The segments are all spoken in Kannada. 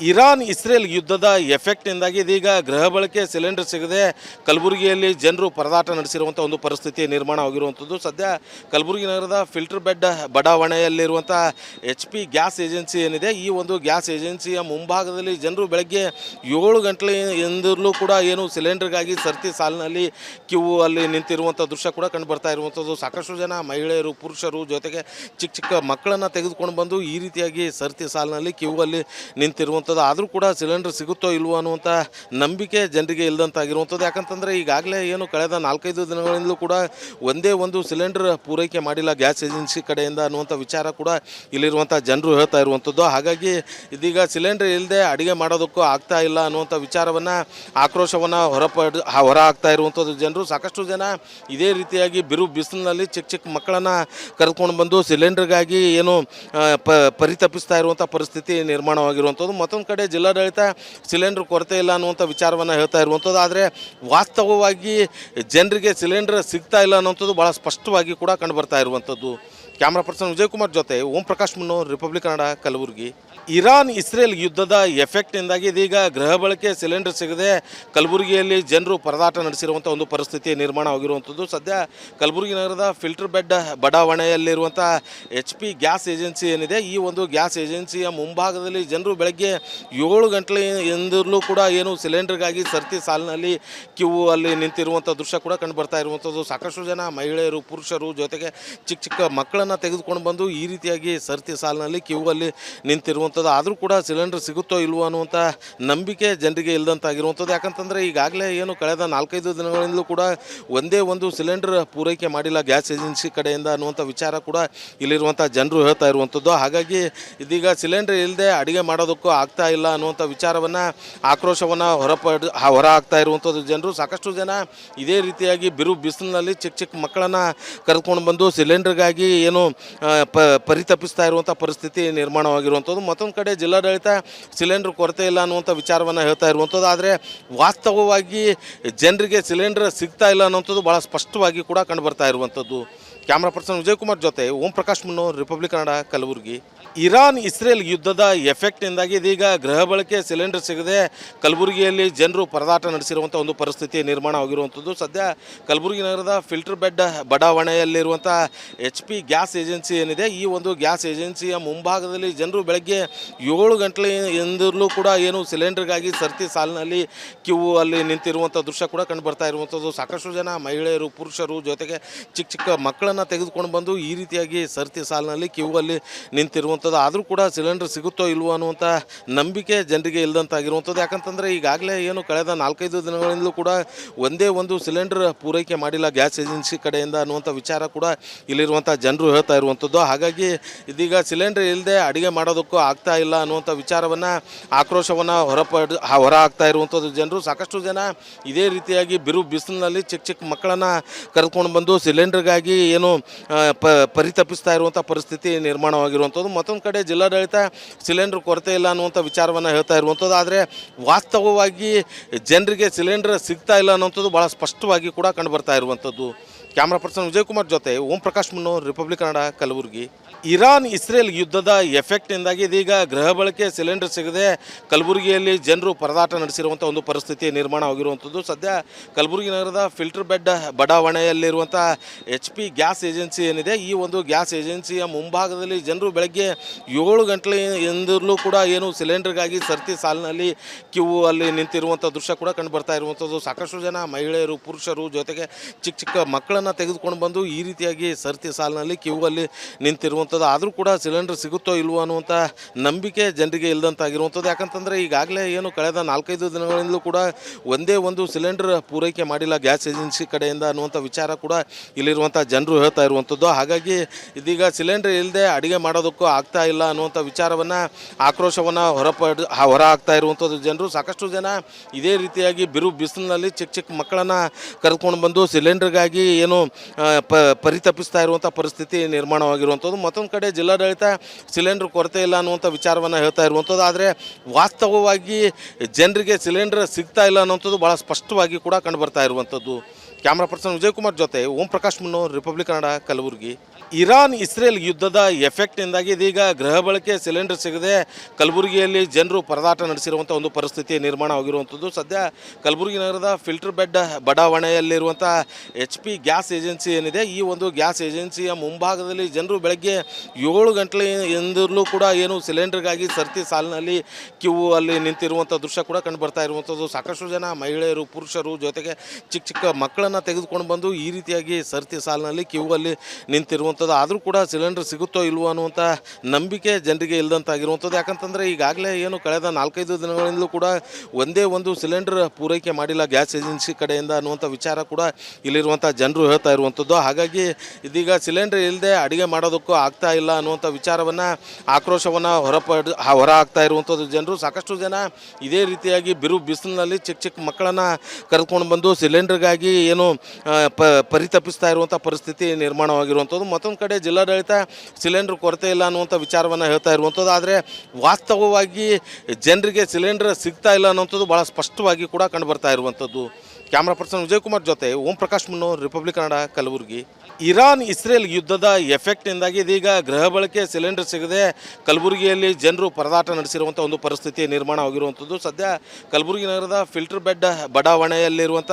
ಇರಾನ್ ಇಸ್ರೇಲ್ ಯುದ್ಧದ ಎಫೆಕ್ಟ್ನಿಂದಾಗಿ ಇದೀಗ ಗೃಹ ಬಳಕೆ ಸಿಲಿಂಡರ್ ಸಿಗದೆ ಕಲಬುರಗಿಯಲ್ಲಿ ಜನರು ಪರದಾಟ ನಡೆಸಿರುವಂಥ ಒಂದು ಪರಿಸ್ಥಿತಿ ನಿರ್ಮಾಣ ಆಗಿರುವಂಥದ್ದು. ಸದ್ಯ ಕಲಬುರಗಿ ನಗರದ ಫಿಲ್ಟರ್ ಬೆಡ್ ಬಡಾವಣೆಯಲ್ಲಿರುವಂಥ HP ಗ್ಯಾಸ್ ಏಜೆನ್ಸಿ ಏನಿದೆ, ಈ ಒಂದು ಗ್ಯಾಸ್ ಏಜೆನ್ಸಿಯ ಮುಂಭಾಗದಲ್ಲಿ ಜನರು ಬೆಳಗ್ಗೆ 7 ಗಂಟೆಯಿಂದಲೂ ಕೂಡ ಏನು ಸಿಲಿಂಡರ್ಗಾಗಿ ಸರ್ತಿ ಸಾಲಿನಲ್ಲಿ ಕ್ಯೂ ಅಲ್ಲಿ ನಿಂತಿರುವಂಥ ದೃಶ್ಯ ಕೂಡ ಕಂಡು ಬರ್ತಾ ಇರುವಂಥದ್ದು. ಸಾಕಷ್ಟು ಜನ ಮಹಿಳೆಯರು, ಪುರುಷರು, ಜೊತೆಗೆ ಚಿಕ್ಕ ಚಿಕ್ಕ ಮಕ್ಕಳನ್ನು ತೆಗೆದುಕೊಂಡು ಬಂದು ಈ ರೀತಿಯಾಗಿ ಸರ್ತಿ ಸಾಲಿನಲ್ಲಿ ಕ್ಯೂ ಅಲ್ಲಿ ನಿಂತಿರುವಂಥ ಆದರೂ ಕೂಡ ಸಿಲಿಂಡರ್ ಸಿಗುತ್ತೋ ಇಲ್ವೋ ಅನ್ನುವಂಥ ನಂಬಿಕೆ ಜನರಿಗೆ ಇಲ್ಲದಂತಾಗಿರುವಂಥದ್ದು. ಯಾಕಂತಂದರೆ ಈಗಾಗಲೇ ಏನು ಕಳೆದ 4-5 ದಿನಗಳಿಂದಲೂ ಕೂಡ ಒಂದೇ ಒಂದು ಸಿಲಿಂಡರ್ ಪೂರೈಕೆ ಮಾಡಿಲ್ಲ ಗ್ಯಾಸ್ ಏಜೆನ್ಸಿ ಕಡೆಯಿಂದ ಅನ್ನುವಂಥ ವಿಚಾರ ಕೂಡ ಇಲ್ಲಿರುವಂಥ ಜನರು ಹೇಳ್ತಾ ಇರುವಂಥದ್ದು. ಹಾಗಾಗಿ ಇದೀಗ ಸಿಲಿಂಡರ್ ಇಲ್ಲದೆ ಅಡುಗೆ ಮಾಡೋದಕ್ಕೂ ಆಗ್ತಾ ಇಲ್ಲ ಅನ್ನುವಂಥ ವಿಚಾರವನ್ನು ಆಕ್ರೋಶವನ್ನು ಹೊರ ಹಾಕ್ತಾ ಇರುವಂಥದ್ದು ಜನರು. ಸಾಕಷ್ಟು ಜನ ಇದೇ ರೀತಿಯಾಗಿ ಬಿಸಿಲಿನಲ್ಲಿ ಚಿಕ್ಕ ಚಿಕ್ಕ ಮಕ್ಕಳನ್ನು ಕರೆದುಕೊಂಡು ಬಂದು ಸಿಲಿಂಡರ್ಗಾಗಿ ಏನು ಪರಿತಪಿಸ್ತಾ ಇರುವಂಥ ಪರಿಸ್ಥಿತಿ ನಿರ್ಮಾಣವಾಗಿರುವಂಥದ್ದು. ಮತ್ತೊಂದು ಕಡೆ ಜಿಲ್ಲಾಡಳಿತ ಸಿಲಿಂಡರ್ ಕೊರತೆ ಇಲ್ಲ ಅನ್ನುವಂಥ ವಿಚಾರವನ್ನು ಹೇಳ್ತಾ ಇರುವಂಥದ್ದು. ಆದರೆ ವಾಸ್ತವವಾಗಿ ಜನರಿಗೆ ಸಿಲಿಂಡರ್ ಸಿಗ್ತಾ ಇಲ್ಲ ಅನ್ನುವಂಥದ್ದು ಭಾಳ ಸ್ಪಷ್ಟವಾಗಿ ಕೂಡ ಕಂಡುಬರ್ತಾ ಇರುವಂಥದ್ದು. ಕ್ಯಾಮ್ರಾ ಪರ್ಸನ್ ವಿಜಯಕುಮಾರ್ ಜೊತೆ ಓಂ ಪ್ರಕಾಶ್ ಮುನ್ನೂರ್, republic Kannada, Kalaburagi. Iran Israel ಯುದ್ಧದ ಎಫೆಕ್ಟ್ನಿಂದಾಗಿ ಇದೀಗ ಗೃಹ ಬಳಕೆ ಸಿಲಿಂಡರ್ ಸಿಗದೆ ಕಲಬುರಗಿಯಲ್ಲಿ ಜನರು ಪರದಾಟ ನಡೆಸಿರುವಂಥ ಒಂದು ಪರಿಸ್ಥಿತಿ ನಿರ್ಮಾಣ ಆಗಿರುವಂಥದ್ದು. ಸದ್ಯ ಕಲಬುರಗಿ ನಗರದ ಫಿಲ್ಟರ್ ಬೆಡ್ ಬಡಾವಣೆಯಲ್ಲಿರುವಂಥ HP ಗ್ಯಾಸ್ ಏಜೆನ್ಸಿ ಏನಿದೆ, ಈ ಒಂದು ಗ್ಯಾಸ್ ಏಜೆನ್ಸಿಯ ಮುಂಭಾಗದಲ್ಲಿ ಜನರು ಬೆಳಗ್ಗೆ 7 ಗಂಟೆಯಿಂದಲೂ ಕೂಡ ಏನು ಸಿಲಿಂಡರ್ಗಾಗಿ ಸರ್ತಿ ಸಾಲಿನಲ್ಲಿ ಕ್ಯೂ ಅಲ್ಲಿ ನಿಂತಿರುವಂಥ ದೃಶ್ಯ ಕೂಡ ಕಂಡು ಬರ್ತಾ ಇರುವಂಥದ್ದು. ಸಾಕಷ್ಟು ಜನ ಮಹಿಳೆಯರು, ಪುರುಷರು, ಜೊತೆಗೆ ಚಿಕ್ಕ ಚಿಕ್ಕ ಮಕ್ಕಳನ್ನು ತೆಗೆದುಕೊಂಡು ಬಂದು ಈ ರೀತಿಯಾಗಿ ಸರ್ತಿ ಸಾಲಿನಲ್ಲಿ ಕ್ಯೂ ಅಲ್ಲಿ ನಿಂತಿರುವಂಥದ್ದು. ಆದರೂ ಕೂಡ ಸಿಲಿಂಡರ್ ಸಿಗುತ್ತೋ ಇಲ್ವೋ ಅನ್ನುವಂಥ ನಂಬಿಕೆ ಜನರಿಗೆ ಇಲ್ಲದಂತಾಗಿರುವಂಥದ್ದು. ಯಾಕಂತಂದರೆ ಈಗಾಗಲೇ ಏನು ಕಳೆದ 4-5 ದಿನಗಳಿಂದಲೂ ಕೂಡ ಒಂದೇ ಒಂದು ಸಿಲಿಂಡರ್ ಪೂರೈಕೆ ಮಾಡಿಲ್ಲ ಗ್ಯಾಸ್ ಏಜೆನ್ಸಿ ಕಡೆಯಿಂದ ಅನ್ನುವಂಥ ವಿಚಾರ ಕೂಡ ಇಲ್ಲಿರುವಂಥ ಜನರು ಹೇಳ್ತಾ ಇರುವಂಥದ್ದು. ಹಾಗಾಗಿ ಇದೀಗ ಸಿಲಿಂಡರ್ ಇಲ್ಲದೆ ಅಡುಗೆ ಮಾಡೋದಕ್ಕೂ ಆಗ್ತಾ ಇಲ್ಲ ಅನ್ನುವಂಥ ವಿಚಾರವನ್ನು ಆಕ್ರೋಶವನ್ನು ಹೊರ ಹಾಕ್ತಾ ಇರುವಂಥದ್ದು ಜನರು. ಸಾಕಷ್ಟು ಜನ ಇದೇ ರೀತಿಯಾಗಿ ಬಿಸಿಲಿನಲ್ಲಿ ಚಿಕ್ಕ ಚಿಕ್ಕ ಮಕ್ಕಳನ್ನು ಕರೆದುಕೊಂಡು ಬಂದು ಸಿಲಿಂಡರ್ಗಾಗಿ ಏನು ಪರಿತಪಿಸ್ತಾ ಇರುವಂಥ ಪರಿಸ್ಥಿತಿ ನಿರ್ಮಾಣವಾಗಿರುವಂಥದ್ದು. ಮತ್ತೊಂದು ಕಡೆ ಜಿಲ್ಲಾಡಳಿತ ಸಿಲಿಂಡರ್ ಕೊರತೆ ಇಲ್ಲ ಅನ್ನುವಂಥ ವಿಚಾರವನ್ನು ಹೇಳ್ತಾ ಇರುವಂಥದ್ದು. ಆದರೆ ವಾಸ್ತವವಾಗಿ ಜನರಿಗೆ ಸಿಲಿಂಡರ್ ಸಿಗ್ತಾ ಇಲ್ಲ ಅನ್ನುವಂಥದ್ದು ಭಾಳ ಸ್ಪಷ್ಟವಾಗಿ ಕೂಡ ಕಂಡುಬರ್ತಾ ಇರುವಂಥದ್ದು. ಕ್ಯಾಮ್ರಾ ಪರ್ಸನ್ ವಿಜಯಕುಮಾರ್ ಜೊತೆ ಓಂ ಪ್ರಕಾಶ್ ಮುನ್ನೂರ್, republic Kannada, Kalaburagi. Iran Israel ಯುದ್ಧದ ಎಫೆಕ್ಟ್ನಿಂದಾಗಿ ಇದೀಗ ಗೃಹ ಬಳಕೆ ಸಿಲಿಂಡರ್ ಸಿಗದೆ ಕಲಬುರಗಿಯಲ್ಲಿ ಜನರು ಪರದಾಟ ನಡೆಸಿರುವಂಥ ಒಂದು ಪರಿಸ್ಥಿತಿ ನಿರ್ಮಾಣ ಆಗಿರುವಂಥದ್ದು. ಸದ್ಯ ಕಲಬುರಗಿ ನಗರದ ಫಿಲ್ಟರ್ ಬೆಡ್ ಬಡಾವಣೆಯಲ್ಲಿರುವಂಥ HP ಗ್ಯಾಸ್ ಏಜೆನ್ಸಿ ಏನಿದೆ, ಈ ಒಂದು ಗ್ಯಾಸ್ ಏಜೆನ್ಸಿಯ ಮುಂಭಾಗದಲ್ಲಿ ಜನರು ಬೆಳಗ್ಗೆ 7 ಗಂಟೆಯಿಂದಲೂ ಕೂಡ ಏನು ಸಿಲಿಂಡರ್ಗಾಗಿ ಸರ್ತಿ ಸಾಲಿನಲ್ಲಿ ಕ್ಯೂ ಅಲ್ಲಿ ನಿಂತಿರುವಂಥ ದೃಶ್ಯ ಕೂಡ ಕಂಡು ಬರ್ತಾ ಇರುವಂಥದ್ದು. ಸಾಕಷ್ಟು ಜನ ಮಹಿಳೆಯರು, ಪುರುಷರು, ಜೊತೆಗೆ ಚಿಕ್ಕ ಚಿಕ್ಕ ಮಕ್ಕಳನ್ನು ತೆಗೆದುಕೊಂಡು ಬಂದು ಈ ರೀತಿಯಾಗಿ ಸರ್ತಿ ಸಾಲಿನಲ್ಲಿ ಕ್ಯೂ ಅಲ್ಲಿ ನಿಂತಿರುವಂಥದ್ದು. ಆದರೂ ಕೂಡ ಸಿಲಿಂಡರ್ ಸಿಗುತ್ತೋ ಇಲ್ವೋ ಅನ್ನುವಂಥ ನಂಬಿಕೆ ಜನರಿಗೆ ಇಲ್ಲದಂತಾಗಿರುವಂಥದ್ದು. ಯಾಕಂತಂದರೆ ಈಗಾಗಲೇ ಏನು ಕಳೆದ 4-5 ದಿನಗಳಿಂದಲೂ ಕೂಡ ಒಂದೇ ಒಂದು ಸಿಲಿಂಡರ್ ಪೂರೈಕೆ ಮಾಡಿಲ್ಲ ಗ್ಯಾಸ್ ಏಜೆನ್ಸಿ ಕಡೆಯಿಂದ ಅನ್ನುವಂಥ ವಿಚಾರ ಕೂಡ ಇಲ್ಲಿರುವಂಥ ಜನರು ಹೇಳ್ತಾ ಇರುವಂಥದ್ದು. ಹಾಗಾಗಿ ಇದೀಗ ಸಿಲಿಂಡರ್ ಇಲ್ಲದೆ ಅಡುಗೆ ಮಾಡೋದಕ್ಕೂ ಆಗ್ತಾ ಇಲ್ಲ ಅನ್ನುವಂಥ ವಿಚಾರವನ್ನು ಆಕ್ರೋಶವನ್ನು ಹೊರ ಹಾಕ್ತಾ ಇರುವಂಥದ್ದು ಜನರು. ಸಾಕಷ್ಟು ಜನ ಇದೇ ರೀತಿಯಾಗಿ ಬಿಸಿಲಿನಲ್ಲಿ ಚಿಕ್ಕ ಚಿಕ್ಕ ಮಕ್ಕಳನ್ನು ಕರೆದುಕೊಂಡು ಬಂದು ಸಿಲಿಂಡರ್ಗಾಗಿ ಏನು ಪರಿತಪಿಸ್ತಾ ಇರುವಂಥ ಪರಿಸ್ಥಿತಿ ನಿರ್ಮಾಣವಾಗಿರುವಂಥದ್ದು. ಮತ್ತೊಂದು ಕಡೆ ಜಿಲ್ಲಾಡಳಿತ ಸಿಲಿಂಡರ್ ಕೊರತೆ ಇಲ್ಲ ಅನ್ನುವಂಥ ವಿಚಾರವನ್ನು ಹೇಳ್ತಾ ಇರುವಂಥದ್ದು. ಆದರೆ ವಾಸ್ತವವಾಗಿ ಜನರಿಗೆ ಸಿಲಿಂಡರ್ ಸಿಗ್ತಾ ಇಲ್ಲ ಅನ್ನುವಂಥದ್ದು ಭಾಳ ಸ್ಪಷ್ಟವಾಗಿ ಕೂಡ ಕಂಡು ಬರ್ತಾ ಇರುವಂಥದ್ದು. ಕ್ಯಾಮ್ರಾ ಪರ್ಸನ್ ವಿಜಯಕುಮಾರ್ ಜೊತೆ ಓಂ ಪ್ರಕಾಶ್ ಮುನ್ನೂರ್, republic Kannada, Kalaburagi. Iran Israel ಯುದ್ಧದ ಎಫೆಕ್ಟ್ನಿಂದಾಗಿ ಇದೀಗ ಗೃಹ ಬಳಕೆ ಸಿಲಿಂಡರ್ ಸಿಗದೆ ಕಲಬುರಗಿಯಲ್ಲಿ ಜನರು ಪರದಾಟ ನಡೆಸಿರುವಂಥ ಒಂದು ಪರಿಸ್ಥಿತಿ ನಿರ್ಮಾಣ ಆಗಿರುವಂಥದ್ದು. ಸದ್ಯ ಕಲಬುರಗಿ ನಗರದ ಫಿಲ್ಟರ್ ಬೆಡ್ ಬಡಾವಣೆಯಲ್ಲಿರುವಂಥ HP ಗ್ಯಾಸ್ ಏಜೆನ್ಸಿ ಏನಿದೆ, ಈ ಒಂದು ಗ್ಯಾಸ್ ಏಜೆನ್ಸಿಯ ಮುಂಭಾಗದಲ್ಲಿ ಜನರು ಬೆಳಗ್ಗೆ 7 ಗಂಟೆಯಿಂದಲೂ ಕೂಡ ಏನು ಸಿಲಿಂಡರ್ಗಾಗಿ ಸರ್ತಿ ಸಾಲಿನಲ್ಲಿ ಕ್ಯೂ ಅಲ್ಲಿ ನಿಂತಿರುವಂಥ ದೃಶ್ಯ ಕೂಡ ಕಂಡು ಬರ್ತಾ ಇರುವಂಥದ್ದು. ಸಾಕಷ್ಟು ಜನ ಮಹಿಳೆಯರು, ಪುರುಷರು, ಜೊತೆಗೆ ಚಿಕ್ಕ ಚಿಕ್ಕ ಮಕ್ಕಳನ್ನು ತೆಗೆದುಕೊಂಡು ಬಂದು ಈ ರೀತಿಯಾಗಿ ಸರ್ತಿ ಸಾಲಿನಲ್ಲಿ ಕ್ಯೂ ಅಲ್ಲಿ ನಿಂತಿರುವಂಥದ್ದು. ಆದರೂ ಕೂಡ ಸಿಲಿಂಡರ್ ಸಿಗುತ್ತೋ ಇಲ್ವೋ ಅನ್ನುವಂಥ ನಂಬಿಕೆ ಜನರಿಗೆ ಇಲ್ಲದಂತಾಗಿರುವಂಥದ್ದು. ಯಾಕಂತಂದರೆ ಈಗಾಗಲೇ ಏನು ಕಳೆದ 4-5 ದಿನಗಳಿಂದಲೂ ಕೂಡ ಒಂದೇ ಒಂದು ಸಿಲಿಂಡರ್ ಪೂರೈಕೆ ಮಾಡಿಲ್ಲ ಗ್ಯಾಸ್ ಏಜೆನ್ಸಿ ಕಡೆಯಿಂದ ಅನ್ನುವಂಥ ವಿಚಾರ ಕೂಡ ಇಲ್ಲಿರುವಂಥ ಜನರು ಹೇಳ್ತಾ ಇರುವಂಥದ್ದು. ಹಾಗಾಗಿ ಇದೀಗ ಸಿಲಿಂಡರ್ ಇಲ್ಲದೆ ಅಡುಗೆ ಮಾಡೋದಕ್ಕೂ ಆಗ್ತಾ ಇಲ್ಲ ಅನ್ನುವಂಥ ವಿಚಾರವನ್ನು ಆಕ್ರೋಶವನ್ನು ಹೊರ ಹಾಕ್ತಾ ಇರುವಂಥದ್ದು ಜನರು. ಸಾಕಷ್ಟು ಜನ ಇದೇ ರೀತಿಯಾಗಿ ಬಿಸಿಲಿನಲ್ಲಿ ಚಿಕ್ಕ ಚಿಕ್ಕ ಮಕ್ಕಳನ್ನು ಕರೆದುಕೊಂಡು ಬಂದು ಸಿಲಿಂಡರ್ಗಾಗಿ ಏನು ಪರಿತಪಿಸ್ತಾ ಇರುವಂಥ ಪರಿಸ್ಥಿತಿ ನಿರ್ಮಾಣವಾಗಿರುವಂಥದ್ದು. ಮತ್ತೊಂದು ಕಡೆ ಜಿಲ್ಲಾಡಳಿತ ಸಿಲಿಂಡರ್ ಕೊರತೆ ಇಲ್ಲ ಅನ್ನುವಂಥ ವಿಚಾರವನ್ನು ಹೇಳ್ತಾ ಇರುವಂಥದ್ದು. ಆದರೆ ವಾಸ್ತವವಾಗಿ ಜನರಿಗೆ ಸಿಲಿಂಡರ್ ಸಿಗ್ತಾ ಇಲ್ಲ ಅನ್ನುವಂಥದ್ದು ಭಾಳ ಸ್ಪಷ್ಟವಾಗಿ ಕೂಡ ಕಂಡು ಬರ್ತಾ ಇರುವಂಥದ್ದು. ಕ್ಯಾಮ್ರಾ ಪರ್ಸನ್ ವಿಜಯಕುಮಾರ್ ಜೊತೆ ಓಂ ಪ್ರಕಾಶ್ ಮುನ್ನೂರ್, republic Kannada, Kalaburagi. Iran Israel ಯುದ್ಧದ ಎಫೆಕ್ಟ್ನಿಂದಾಗಿ ಇದೀಗ ಗೃಹ ಬಳಕೆ ಸಿಲಿಂಡರ್ ಸಿಗದೆ ಕಲಬುರಗಿಯಲ್ಲಿ ಜನರು ಪರದಾಟ ನಡೆಸಿರುವಂಥ ಒಂದು ಪರಿಸ್ಥಿತಿ ನಿರ್ಮಾಣ ಆಗಿರುವಂಥದ್ದು. ಸದ್ಯ ಕಲಬುರಗಿ ನಗರದ ಫಿಲ್ಟರ್ ಬೆಡ್ ಬಡಾವಣೆಯಲ್ಲಿರುವಂಥ HP ಗ್ಯಾಸ್ ಏಜೆನ್ಸಿ ಏನಿದೆ, ಈ ಒಂದು ಗ್ಯಾಸ್ ಏಜೆನ್ಸಿಯ ಮುಂಭಾಗದಲ್ಲಿ ಜನರು ಬೆಳಗ್ಗೆ 7 ಗಂಟೆಯಿಂದಲೂ ಕೂಡ ಏನು ಸಿಲಿಂಡರ್ಗಾಗಿ ಸರ್ತಿ ಸಾಲಿನಲ್ಲಿ ಕ್ಯೂ ಅಲ್ಲಿ ನಿಂತಿರುವಂಥ ದೃಶ್ಯ ಕೂಡ ಕಂಡು ಬರ್ತಾ ಇರುವಂಥದ್ದು. ಸಾಕಷ್ಟು ಜನ ಮಹಿಳೆಯರು, ಪುರುಷರು, ಜೊತೆಗೆ ಚಿಕ್ಕ ಚಿಕ್ಕ ಮಕ್ಕಳನ್ನು ತೆಗೆದುಕೊಂಡು ಬಂದು ಈ ರೀತಿಯಾಗಿ ಸರ್ತಿ ಸಾಲಿನಲ್ಲಿ ಕ್ಯೂ ಅಲ್ಲಿ ನಿಂತಿರುವಂಥದ್ದು. ಆದರೂ ಕೂಡ ಸಿಲಿಂಡರ್ ಸಿಗುತ್ತೋ ಇಲ್ವೋ ಅನ್ನುವಂಥ ನಂಬಿಕೆ ಜನರಿಗೆ ಇಲ್ಲದಂತಾಗಿರುವಂಥದ್ದು. ಯಾಕಂತಂದರೆ ಈಗಾಗಲೇ ಏನು ಕಳೆದ 4-5 ದಿನಗಳಿಂದಲೂ ಕೂಡ ಒಂದೇ ಒಂದು ಸಿಲಿಂಡರ್ ಪೂರೈಕೆ ಮಾಡಿಲ್ಲ ಗ್ಯಾಸ್ ಏಜೆನ್ಸಿ ಕಡೆಯಿಂದ ಅನ್ನುವಂಥ ವಿಚಾರ ಕೂಡ ಇಲ್ಲಿರುವಂಥ ಜನರು ಹೇಳ್ತಾ ಇರುವಂಥದ್ದು. ಹಾಗಾಗಿ ಇದೀಗ ಸಿಲಿಂಡರ್ ಇಲ್ಲದೆ ಅಡುಗೆ ಮಾಡೋದಕ್ಕೂ ಆಗ್ತಾ ಇಲ್ಲ ಅನ್ನುವಂಥ ವಿಚಾರವನ್ನು, ಆಕ್ರೋಶವನ್ನು ಹೊರ ಹಾಕ್ತಾ ಇರುವಂಥದ್ದು ಜನರು. ಸಾಕಷ್ಟು ಜನ ಇದೇ ರೀತಿಯಾಗಿ ಬಿಸಿಲಿನಲ್ಲಿ ಚಿಕ್ಕ ಚಿಕ್ಕ ಮಕ್ಕಳನ್ನು ಕರೆದುಕೊಂಡು ಬಂದು ಸಿಲಿಂಡರ್ಗಾಗಿ ಏನು ಪರಿತಪಿಸ್ತಾ ಇರುವಂಥ ಪರಿಸ್ಥಿತಿ ನಿರ್ಮಾಣವಾಗಿರುವಂಥದ್ದು. ಮತ್ತೊಂದು ಕಡೆ ಜಿಲ್ಲಾಡಳಿತ ಸಿಲಿಂಡರ್ ಕೊರತೆ ಇಲ್ಲ ಅನ್ನುವಂಥ ವಿಚಾರವನ್ನು ಹೇಳ್ತಾ ಇರುವಂಥದ್ದು. ಆದರೆ ವಾಸ್ತವವಾಗಿ ಜನರಿಗೆ ಸಿಲಿಂಡರ್ ಸಿಗ್ತಾ ಇಲ್ಲ ಅನ್ನುವಂಥದ್ದು ಭಾಳ ಸ್ಪಷ್ಟವಾಗಿ ಕೂಡ ಕಂಡುಬರ್ತಾ ಇರುವಂಥದ್ದು. ಕ್ಯಾಮ್ರಾ ಪರ್ಸನ್ ವಿಜಯಕುಮಾರ್ ಜೊತೆ ಓಂ ಪ್ರಕಾಶ್ ಮುನ್ನೂರ್, republic Kannada, Kalaburagi. Iran Israel ಯುದ್ಧದ ಎಫೆಕ್ಟ್ನಿಂದಾಗಿ ಇದೀಗ ಗೃಹ ಬಳಕೆ ಸಿಲಿಂಡರ್ ಸಿಗದೆ ಕಲಬುರಗಿಯಲ್ಲಿ ಜನರು ಪರದಾಟ ನಡೆಸಿರುವಂಥ ಒಂದು ಪರಿಸ್ಥಿತಿ ನಿರ್ಮಾಣ ಆಗಿರುವಂಥದ್ದು. ಸದ್ಯ ಕಲಬುರಗಿ ನಗರದ ಫಿಲ್ಟರ್ ಬೆಡ್ ಬಡಾವಣೆಯಲ್ಲಿರುವಂಥ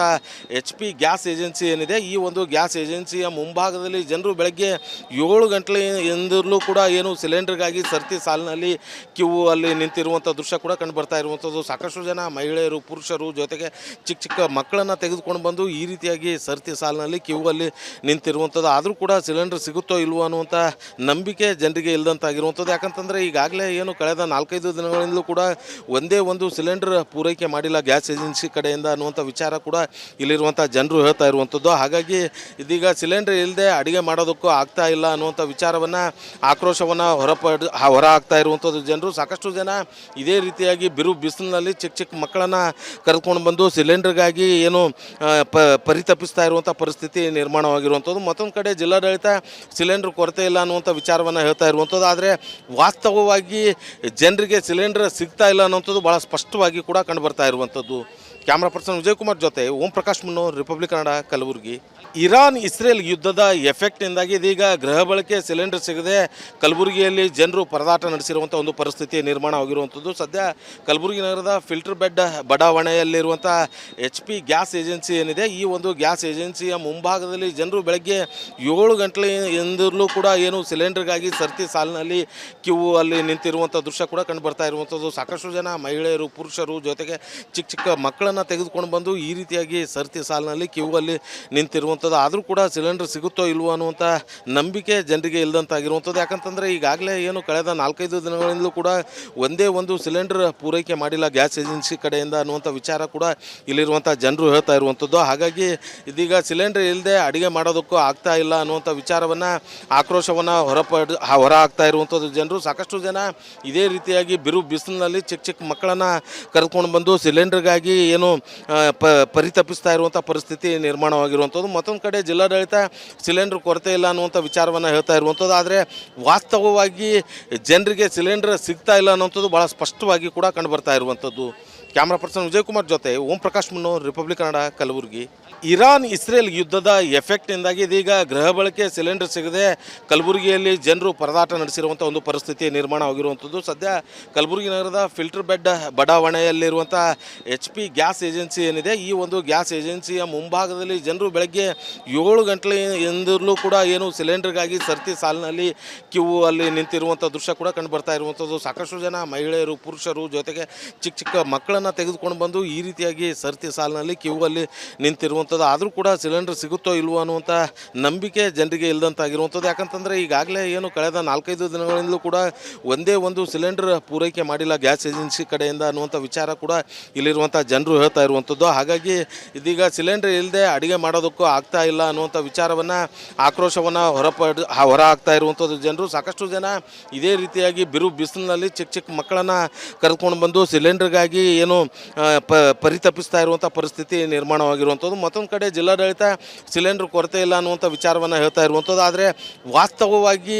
HP ಗ್ಯಾಸ್ ಏಜೆನ್ಸಿ ಏನಿದೆ, ಈ ಒಂದು ಗ್ಯಾಸ್ ಏಜೆನ್ಸಿಯ ಮುಂಭಾಗದಲ್ಲಿ ಜನರು ಬೆಳಗ್ಗೆ 7 ಗಂಟೆಯಿಂದಲೂ ಕೂಡ ಏನು ಸಿಲಿಂಡರ್ಗಾಗಿ ಸರ್ತಿ ಸಾಲಿನಲ್ಲಿ ಕ್ಯೂ ಅಲ್ಲಿ ನಿಂತಿರುವಂಥ ದೃಶ್ಯ ಕೂಡ ಕಂಡು ಬರ್ತಾ ಇರುವಂಥದ್ದು. ಸಾಕಷ್ಟು ಜನ ಮಹಿಳೆಯರು, ಪುರುಷರು, ಜೊತೆಗೆ ಚಿಕ್ಕ ಚಿಕ್ಕ ಮಕ್ಕಳನ್ನು ತೆಗೆದುಕೊಂಡು ಬಂದು ಈ ರೀತಿಯಾಗಿ ಸರ್ತಿ ಸಾಲಿನಲ್ಲಿ ಕ್ಯೂ ಅಲ್ಲಿ ನಿಂತಿರುವಂಥದ್ದು. ಆದರೂ ಕೂಡ ಸಿಲಿಂಡರ್ ಸಿಗುತ್ತೋ ಇಲ್ವೋ ಅನ್ನುವಂಥ ನಂಬಿಕೆ ಜನರಿಗೆ ಇಲ್ಲದಂತಾಗಿರುವಂಥದ್ದು. ಯಾಕಂತಂದರೆ ಈಗಾಗಲೇ ಏನು ಕಳೆದ 4-5 ದಿನಗಳಿಂದಲೂ ಕೂಡ ಒಂದೇ ಒಂದು ಸಿಲಿಂಡರ್ ಪೂರೈಕೆ ಮಾಡಿಲ್ಲ ಗ್ಯಾಸ್ ಏಜೆನ್ಸಿ ಕಡೆಯಿಂದ ಅನ್ನುವಂಥ ವಿಚಾರ ಕೂಡ ಇಲ್ಲಿರುವಂಥ ಜನರು ಹೇಳ್ತಾ ಇರುವಂಥದ್ದು. ಹಾಗಾಗಿ ಇದೀಗ ಸಿಲಿಂಡರ್ ಇಲ್ಲದೆ ಅಡುಗೆ ಮಾಡೋದಕ್ಕೂ ಆಗ್ತಾ ಇಲ್ಲ ಅನ್ನುವಂಥ ವಿಚಾರವನ್ನು, ಆಕ್ರೋಶವನ್ನು ಹೊರ ಹಾಕ್ತಾ ಇರುವಂಥದ್ದು ಜನರು. ಸಾಕಷ್ಟು ಜನ ಇದೇ ರೀತಿಯಾಗಿ ಬಿಸಿಲಿನಲ್ಲಿ ಚಿಕ್ಕ ಚಿಕ್ಕ ಮಕ್ಕಳನ್ನು ಕರೆದುಕೊಂಡು ಬಂದು ಸಿಲಿಂಡರ್ಗಾಗಿ ಏನು ಪರಿತಪಿಸ್ತಾ ಇರುವಂಥ ಪರಿಸ್ಥಿತಿ ನಿರ್ಮಾಣವಾಗಿರುವಂಥದ್ದು. ಮತ್ತೊಂದು ಕಡೆ ಜಿಲ್ಲಾಡಳಿತ ಸಿಲಿಂಡರ್ ಕೊರತೆ ಇಲ್ಲ ಅನ್ನುವಂಥ ವಿಚಾರವನ್ನು ಹೇಳ್ತಾ ಇರುವಂಥದ್ದು. ಆದರೆ ವಾಸ್ತವವಾಗಿ ಜನರಿಗೆ ಸಿಲಿಂಡರ್ ಸಿಗ್ತಾ ಇಲ್ಲ ಅನ್ನುವಂಥದ್ದು ಭಾಳ ಸ್ಪಷ್ಟವಾಗಿ ಕೂಡ ಕಂಡುಬರ್ತಾ ಇರುವಂಥದ್ದು. ಕ್ಯಾಮ್ರಾ ಪರ್ಸನ್ ವಿಜಯಕುಮಾರ್ ಜೊತೆ ಓಂ ಪ್ರಕಾಶ್ ಮುನ್ನೂರ್, republic Kannada, Kalaburagi. Iran Israel ಯುದ್ಧದ ಎಫೆಕ್ಟ್ನಿಂದಾಗಿ ಇದೀಗ ಗೃಹ ಬಳಕೆ ಸಿಲಿಂಡರ್ ಸಿಗದೆ ಕಲಬುರಗಿಯಲ್ಲಿ ಜನರು ಪರದಾಟ ನಡೆಸಿರುವಂಥ ಒಂದು ಪರಿಸ್ಥಿತಿ ನಿರ್ಮಾಣ ಆಗಿರುವಂಥದ್ದು. ಸದ್ಯ ಕಲಬುರಗಿ ನಗರದ ಫಿಲ್ಟರ್ ಬೆಡ್ ಬಡಾವಣೆಯಲ್ಲಿರುವಂಥ HP ಗ್ಯಾಸ್ ಏಜೆನ್ಸಿ ಏನಿದೆ, ಈ ಒಂದು ಗ್ಯಾಸ್ ಏಜೆನ್ಸಿಯ ಮುಂಭಾಗದಲ್ಲಿ ಜನರು ಬೆಳಗ್ಗೆ 7 ಗಂಟೆಯಿಂದಲೂ ಕೂಡ ಏನು ಸಿಲಿಂಡರ್ಗಾಗಿ ಸರ್ತಿ ಸಾಲಿನಲ್ಲಿ ಕ್ಯೂ ಅಲ್ಲಿ ನಿಂತಿರುವಂಥ ದೃಶ್ಯ ಕೂಡ ಕಂಡು ಬರ್ತಾ ಇರುವಂಥದ್ದು. ಸಾಕಷ್ಟು ಜನ ಮಹಿಳೆಯರು, ಪುರುಷರು, ಜೊತೆಗೆ ಚಿಕ್ಕ ಚಿಕ್ಕ ಮಕ್ಕಳನ್ನು ತೆಗೆದುಕೊಂಡು ಬಂದು ಈ ರೀತಿಯಾಗಿ ಸರ್ತಿ ಸಾಲಿನಲ್ಲಿ ಕ್ಯೂ ಅಲ್ಲಿ ನಿಂತಿರುವಂಥದ್ದು. ಆದರೂ ಕೂಡ ಸಿಲಿಂಡರ್ ಸಿಗುತ್ತೋ ಇಲ್ವೋ ಅನ್ನುವಂಥ ನಂಬಿಕೆ ಜನರಿಗೆ ಇಲ್ಲದಂತಾಗಿರುವಂಥದ್ದು. ಯಾಕಂತಂದರೆ ಈಗಾಗಲೇ ಏನು ಕಳೆದ 4-5 ದಿನಗಳಿಂದಲೂ ಕೂಡ ಒಂದೇ ಒಂದು ಸಿಲಿಂಡರ್ ಪೂರೈಕೆ ಮಾಡಿಲ್ಲ ಗ್ಯಾಸ್ ಏಜೆನ್ಸಿ ಕಡೆಯಿಂದ ಅನ್ನುವಂಥ ವಿಚಾರ ಕೂಡ ಇಲ್ಲಿರುವಂಥ ಜನರು ಹೇಳ್ತಾ ಇರುವಂಥದ್ದು. ಹಾಗಾಗಿ ಇದೀಗ ಸಿಲಿಂಡರ್ ಇಲ್ಲದೆ ಅಡುಗೆ ಮಾಡೋದಕ್ಕೂ ಆಗ್ತಾ ಇಲ್ಲ ಅನ್ನುವಂಥ ವಿಚಾರವನ್ನು, ಆಕ್ರೋಶವನ್ನು ಹೊರ ಹಾಕ್ತಾ ಇರುವಂಥದ್ದು ಜನರು. ಸಾಕಷ್ಟು ಜನ ಇದೇ ರೀತಿಯಾಗಿ ಬಿಸಿಲಿನಲ್ಲಿ ಚಿಕ್ಕ ಚಿಕ್ಕ ಮಕ್ಕಳನ್ನು ಕರೆದುಕೊಂಡು ಬಂದು ಸಿಲಿಂಡರ್ಗಾಗಿ ಏನು ಪರಿತಪಿಸ್ತಾ ಇರುವಂಥ ಪರಿಸ್ಥಿತಿ ನಿರ್ಮಾಣವಾಗಿರುವಂಥದ್ದು. ಮತ್ತೊಂದು ಕಡೆ ಜಿಲ್ಲಾಡಳಿತ ಸಿಲಿಂಡರ್ ಕೊರತೆ ಇಲ್ಲ ಅನ್ನುವಂಥ ವಿಚಾರವನ್ನು ಹೇಳ್ತಾ ಇರುವಂಥದ್ದು. ಆದರೆ ವಾಸ್ತವವಾಗಿ ಜನರಿಗೆ ಸಿಲಿಂಡರ್ ಸಿಗ್ತಾ ಇಲ್ಲ ಅನ್ನುವಂಥದ್ದು ಭಾಳ ಸ್ಪಷ್ಟವಾಗಿ ಕೂಡ ಕಂಡು ಬರ್ತಾ ಇರುವಂಥದ್ದು. ಕ್ಯಾಮ್ರಾ ಪರ್ಸನ್ ವಿಜಯಕುಮಾರ್ ಜೊತೆ ಓಂ ಪ್ರಕಾಶ್ ಮುನ್ನೂರ್, republic Kannada, Kalaburagi. Iran Israel ಯುದ್ಧದ ಎಫೆಕ್ಟ್ನಿಂದಾಗಿ ಇದೀಗ ಗೃಹ ಬಳಕೆ ಸಿಲಿಂಡರ್ ಸಿಗದೆ ಕಲಬುರಗಿಯಲ್ಲಿ ಜನರು ಪರದಾಟ ನಡೆಸಿರುವಂಥ ಒಂದು ಪರಿಸ್ಥಿತಿ ನಿರ್ಮಾಣ ಆಗಿರುವಂಥದ್ದು. ಸದ್ಯ ಕಲಬುರಗಿ ನಗರದ ಫಿಲ್ಟರ್ ಬೆಡ್ ಬಡಾವಣೆಯಲ್ಲಿರುವಂಥ HP ಗ್ಯಾಸ್ ಏಜೆನ್ಸಿ ಏನಿದೆ, ಈ ಒಂದು ಗ್ಯಾಸ್ ಏಜೆನ್ಸಿಯ ಮುಂಭಾಗದಲ್ಲಿ ಜನರು ಬೆಳಗ್ಗೆ 7 ಗಂಟೆಯಿಂದಲೂ ಕೂಡ ಏನು ಸಿಲಿಂಡರ್ಗಾಗಿ ಸರ್ತಿ ಸಾಲಿನಲ್ಲಿ ಕ್ಯೂ ಅಲ್ಲಿ ನಿಂತಿರುವಂಥ ದೃಶ್ಯ ಕೂಡ ಕಂಡು ಬರ್ತಾ ಇರುವಂಥದ್ದು. ಸಾಕಷ್ಟು ಜನ ಮಹಿಳೆಯರು, ಪುರುಷರು, ಜೊತೆಗೆ ಚಿಕ್ಕ ಚಿಕ್ಕ ಮಕ್ಕಳನ್ನು ತೆಗೆದುಕೊಂಡು ಬಂದು ಈ ರೀತಿಯಾಗಿ ಸರ್ತಿ ಸಾಲಿನಲ್ಲಿ ಕ್ಯೂ ಅಲ್ಲಿ ನಿಂತಿರುವಂಥದ್ದು. ಆದರೂ ಕೂಡ ಸಿಲಿಂಡರ್ ಸಿಗುತ್ತೋ ಇಲ್ವೋ ಅನ್ನುವಂಥ ನಂಬಿಕೆ ಜನರಿಗೆ ಇಲ್ಲದಂತಾಗಿರುವಂಥದ್ದು. ಯಾಕಂತಂದರೆ ಈಗಾಗಲೇ ಏನು ಕಳೆದ 4-5 ದಿನಗಳಿಂದಲೂ ಕೂಡ ಒಂದೇ ಒಂದು ಸಿಲಿಂಡರ್ ಪೂರೈಕೆ ಮಾಡಿಲ್ಲ ಗ್ಯಾಸ್ ಏಜೆನ್ಸಿ ಕಡೆಯಿಂದ ಅನ್ನುವಂಥ ವಿಚಾರ ಕೂಡ ಇಲ್ಲಿರುವಂಥ ಜನರು ಹೇಳ್ತಾ ಇರುವಂಥದ್ದು. ಹಾಗಾಗಿ ಇದೀಗ ಸಿಲಿಂಡರ್ ಇಲ್ಲದೆ ಅಡುಗೆ ಮಾಡೋದಕ್ಕೂ ಆಗ್ತಾ ಇಲ್ಲ ಅನ್ನುವಂಥ ವಿಚಾರವನ್ನು, ಆಕ್ರೋಶವನ್ನು ಹೊರ ಹಾಕ್ತಾ ಇರುವಂಥದ್ದು ಜನರು. ಸಾಕಷ್ಟು ಜನ ಇದೇ ರೀತಿಯಾಗಿ ಬಿಸಿಲಿನಲ್ಲಿ ಚಿಕ್ಕ ಚಿಕ್ಕ ಮಕ್ಕಳನ್ನು ಕರೆದುಕೊಂಡು ಬಂದು ಸಿಲಿಂಡರ್ಗಾಗಿ ಏನು ಪರಿತಪಿಸ್ತಾ ಇರುವಂಥ ಪರಿಸ್ಥಿತಿ ನಿರ್ಮಾಣವಾಗಿರುವಂಥದ್ದು. ಮತ್ತೊಂದು ಕಡೆ ಜಿಲ್ಲಾಡಳಿತ ಸಿಲಿಂಡರ್ ಕೊರತೆ ಇಲ್ಲ ಅನ್ನುವಂಥ ವಿಚಾರವನ್ನು ಹೇಳ್ತಾ ಇರುವಂಥದ್ದು. ಆದರೆ ವಾಸ್ತವವಾಗಿ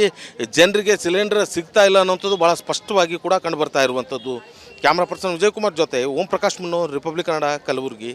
ಜನರಿಗೆ ಸಿಲಿಂಡರ್ ಸಿಗ್ತಾ ಇಲ್ಲ ಅನ್ನುವಂಥದ್ದು ಭಾಳ ಸ್ಪಷ್ಟವಾಗಿ ಕೂಡ ಕಂಡು ಬರ್ತಾ ಇರುವಂಥದ್ದು. ಕ್ಯಾಮ್ರಾ ಪರ್ಸನ್ ವಿಜಯಕುಮಾರ್ ಜೊತೆ ಓಂ ಪ್ರಕಾಶ್ ಮುನ್ನೂರ್, ರಿಪಬ್ಲಿಕ್ ಕನ್ನಡ, ಕಲಬುರಗಿ.